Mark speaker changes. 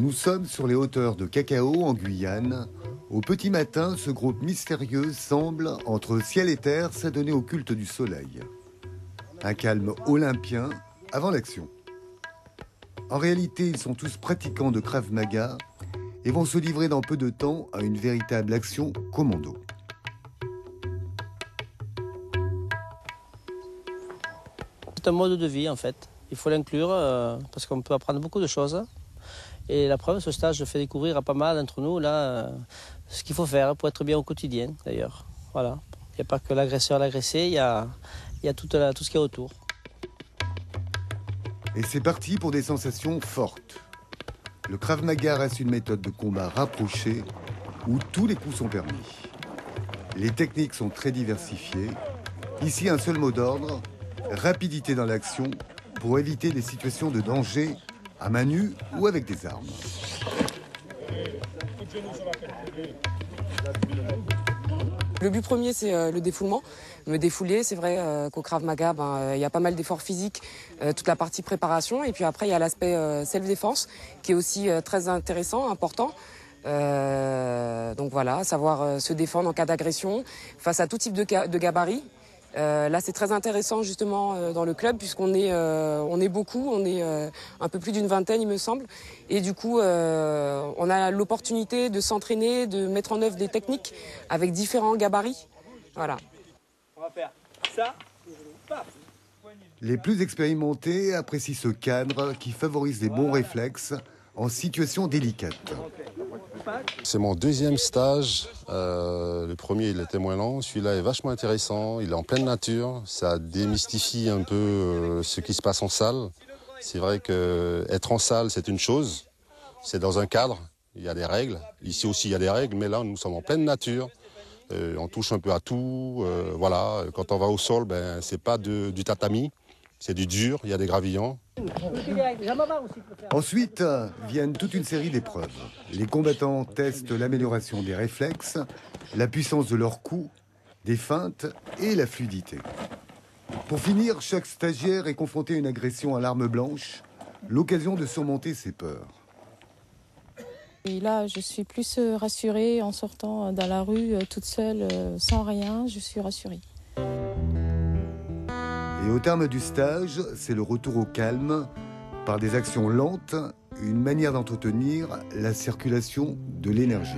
Speaker 1: Nous sommes sur les hauteurs de Cacao, en Guyane. Au petit matin, ce groupe mystérieux semble, entre ciel et terre, s'adonner au culte du soleil. Un calme olympien avant l'action. En réalité, ils sont tous pratiquants de Krav Maga et vont se livrer dans peu de temps à une véritable action commando.
Speaker 2: C'est un mode de vie en fait. Il faut l'inclure parce qu'on peut apprendre beaucoup de choses. Et la preuve, ce stage fait découvrir à pas mal d'entre nous là, ce qu'il faut faire pour être bien au quotidien d'ailleurs. Voilà. Il n'y a pas que l'agresseur, l'agressé, il y a tout ce qu'il y a autour.
Speaker 1: Et c'est parti pour des sensations fortes. Le Krav Maga reste une méthode de combat rapprochée où tous les coups sont permis. Les techniques sont très diversifiées. Ici, un seul mot d'ordre, rapidité dans l'action pour éviter des situations de danger à main nue ou avec des armes.
Speaker 3: Le but premier, c'est le défoulement. Me défouler, c'est vrai qu'au Krav Maga, il y a pas mal d'efforts physiques, toute la partie préparation. Et puis après, il y a l'aspect self-défense qui est aussi très intéressant, important. Donc voilà, savoir se défendre en cas d'agression face à tout type de gabarit. Là, c'est très intéressant justement dans le club puisqu'on est beaucoup, on est un peu plus d'une vingtaine, il me semble. Et du coup, on a l'opportunité de s'entraîner, de mettre en œuvre des techniques avec différents gabarits. Voilà.
Speaker 2: On va faire ça.
Speaker 1: Les plus expérimentés apprécient ce cadre qui favorise les bons réflexes en situation délicate.
Speaker 4: C'est mon deuxième stage. Le premier, il était moins long. Celui-là est vachement intéressant. Il est en pleine nature. Ça démystifie un peu ce qui se passe en salle. C'est vrai qu'être en salle, c'est une chose. C'est dans un cadre. Il y a des règles. Ici aussi, il y a des règles. Mais là, nous sommes en pleine nature. On touche un peu à tout. Voilà. Quand on va au sol, c'est pas du tatami. C'est du dur. Il y a des gravillons.
Speaker 1: Ensuite viennent toute une série d'épreuves. Les combattants testent l'amélioration des réflexes, la puissance de leurs coups, des feintes et la fluidité. Pour finir, chaque stagiaire est confronté à une agression à l'arme blanche, l'occasion de surmonter ses peurs.
Speaker 5: Et là, je suis plus rassurée en sortant dans la rue toute seule, sans rien, je suis rassurée.
Speaker 1: Et au terme du stage, c'est le retour au calme, par des actions lentes, une manière d'entretenir la circulation de l'énergie.